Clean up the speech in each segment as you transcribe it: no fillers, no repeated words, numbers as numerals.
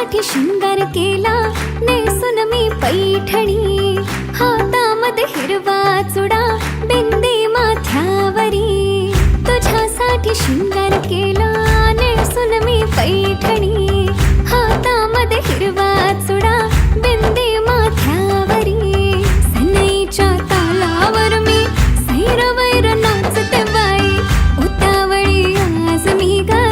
तुझ्यासाठी शृंगार केला नेसून मी पैठणी, हातामध्ये हिरवा चुडा बिंदी माथ्यावरी. तुझ्यासाठी शृंगार केला नेसून मी पैठणी, हातामध्ये हिरवा चुडा बिंदी माथ्यावरी. सनईच्या तालावर मी सैरवैर नाचते बाई, उतावळी आज मी ग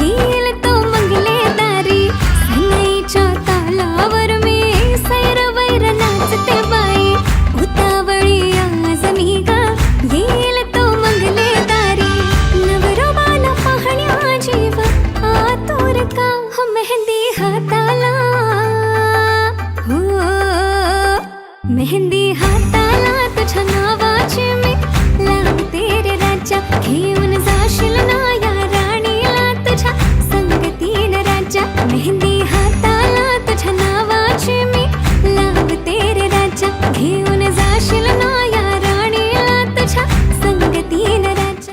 येईल तो मंगले दारी. सनईच्या तालावर मी सैरवैर नाचते बाई, उतावळी आज मी ग येईल तो मंगले दारी. नवरोबाला पाहण्या जीव आतुर का, हो मेहंदी हाताला, हो मेहंदी हाताला तुझ्या नावाची मी लावते रे राजा. घेऊन जाशील ना या राणीला तुझ्या संगतीन राजा. मेहंदी हाताला तुझ्या नावाची मी लावते रे राजा. घेऊन जाशील ना या राणीला तुझ्या संगतीन राजा.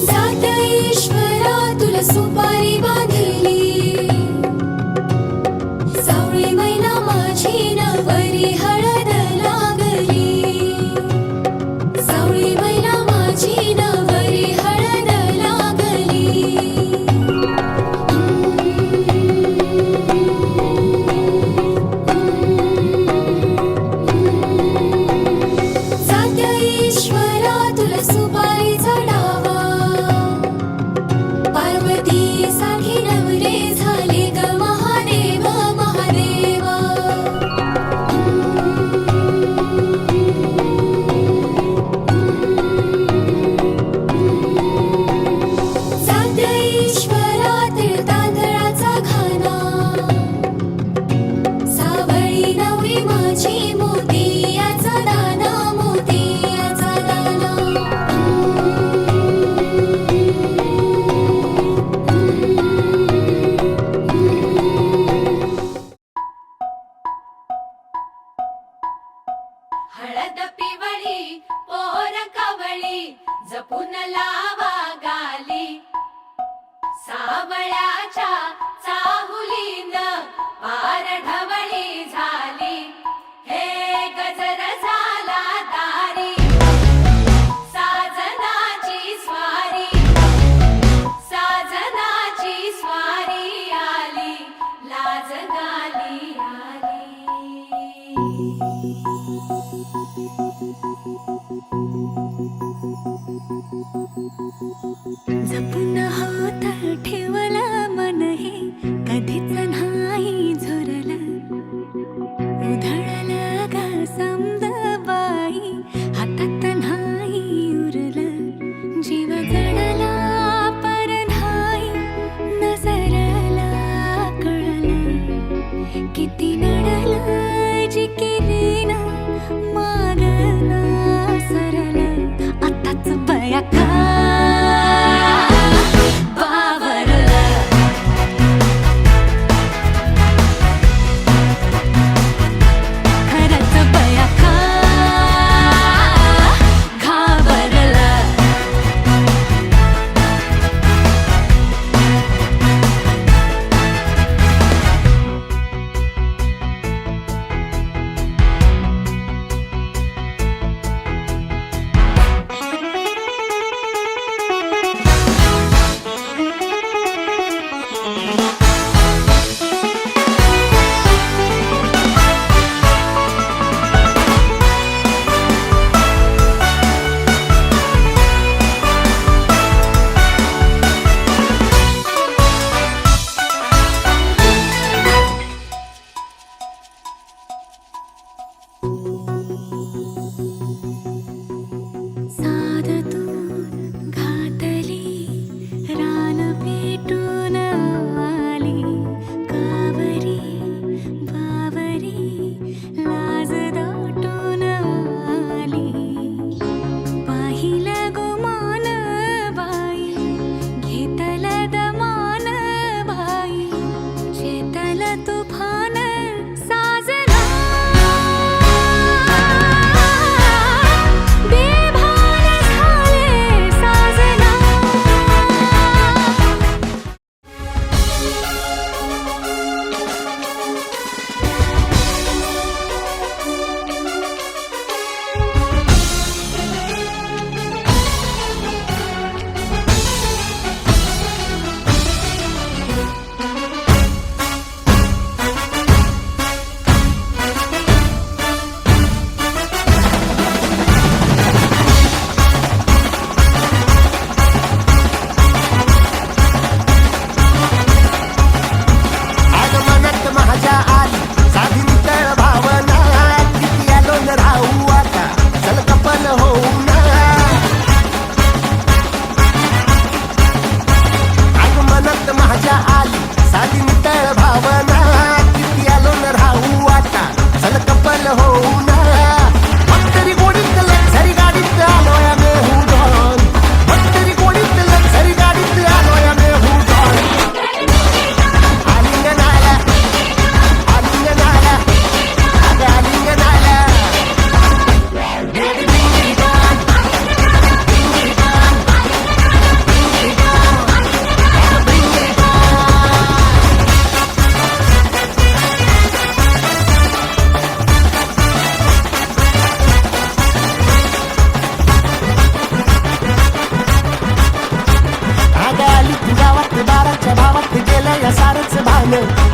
जात ईश्वरा तुला सुपारी बांधली, सावळी मैना माझी नवरी हळद लागली. सावळी मैना माझी नवरी हळद लागली. जात ईश्वरा तुला सुपारी चढावा, पार्वती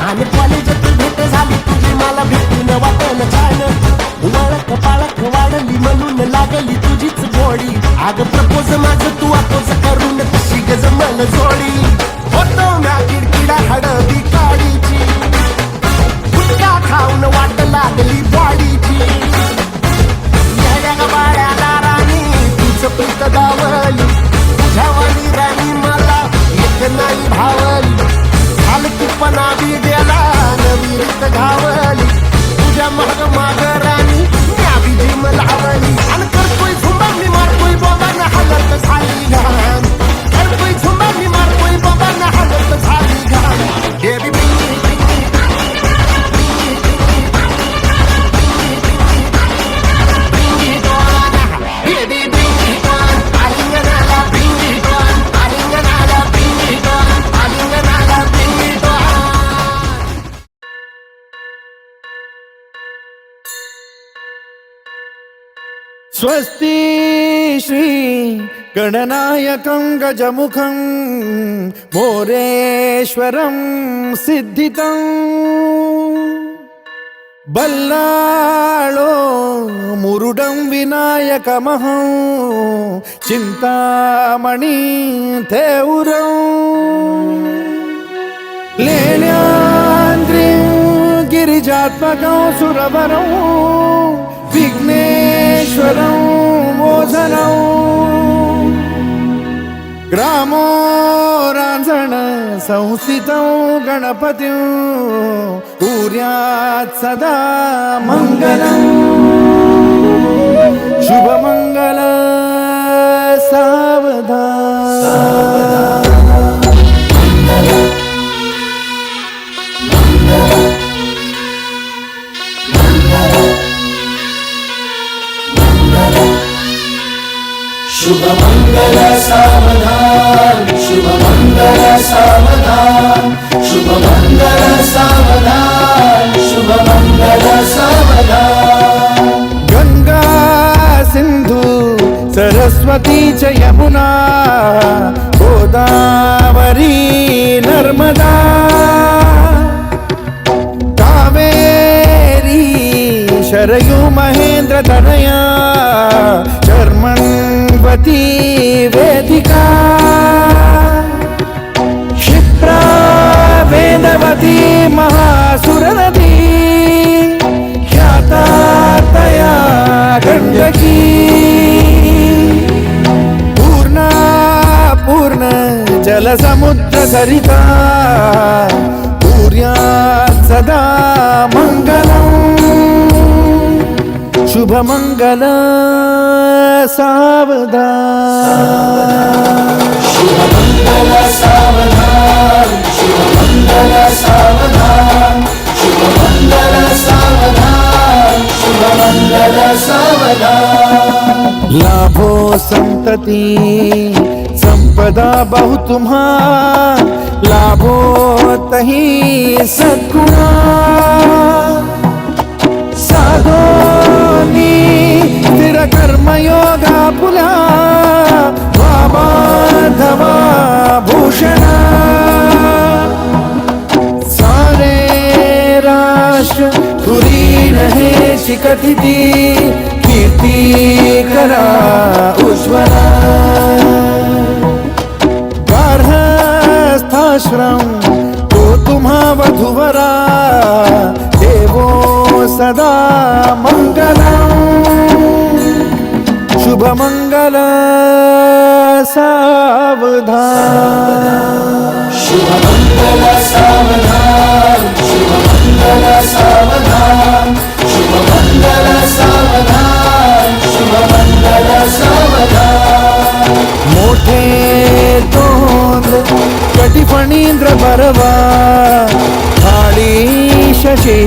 आणि कॉलेजात भेट झाली तुझी मला भेटून वाटलं छान वळख पाळख वाढली म्हणून लागली तुझीच गोडी अग प्रपोज माझं तू अपोज करून तशी गजमल जोडी होतो म्या किडकिडा हडबी काडीची गुटखा खाऊन वाट लागली बॉडीची येड्या बाळ्याला राणी तुझं पित दावली तुझ्यावाली राणी मला येत नाही भावली हलकीपणा बी गेला नवी रीत घावली तुझ्या माग माग राणी म्या बी जिम लावली आणि करतोय झुंबा मी मारतोय बाबा ना हालत झाली घाण करतोय झुंबा मी मारतोय बाबा ना हालत झाली घाण बेबी स्वस्ति श्री गणनायकं गजमुखं मोरेश्वरं सिद्धितं बल्लाळो मुरुडं विनायकमहं चिन्तामणि थेउरं लेण्याद्रिं गिरिजात्मकं सुरवरं विघ्नेश्वरं मोचनं ग्रामो रांझण संस्थितं गणपतिं कुर्यात् सदा मङ्गलम् शुभमङ्गल सावधान शुभ मंगल सावधान शुभ मंगल सावधान शुभ मंगल सावधान शुभ मंगल सावधान गंगा सिंधु सरस्वती च यमुना गोदावरी नर्मदा कावेरी शरयू महेंद्र तनया चर्मण्वती वेदिका क्षिप्रा वेदवती महासुरनदी ख्याता तया गण्डकी पूर्णा पूर्ण जलसमुद्र सरिता कुर्यात् सदा मङ्गलम् शुभमङ्गल सावधान शुभ मंगल सावधान शुभ मंगल सावधान शुभ मंगल सावधान शुभ मंगल सावधान लाभो संतति संपदा बहु तुम्हा लाभो तही सद्गुणा साधोनी स्थिर कर्मयोगा पुला वामाधवा भूषणा सारे राष्ट्र तुरीन हे शिकथिती कीर्ती करा उज्ज्वला गार्हस्थाश्रम तो तुम्हा वधुवरा देवो सदा मंगलम् शुभ मंगल सावधान शुभ मंगल सावधान शुभ मंगल सावधान शुभ मंगल सावधान शुभ मंगल सावधान मोठे तोंड कटी फणींद्र बरवा थाळी शशी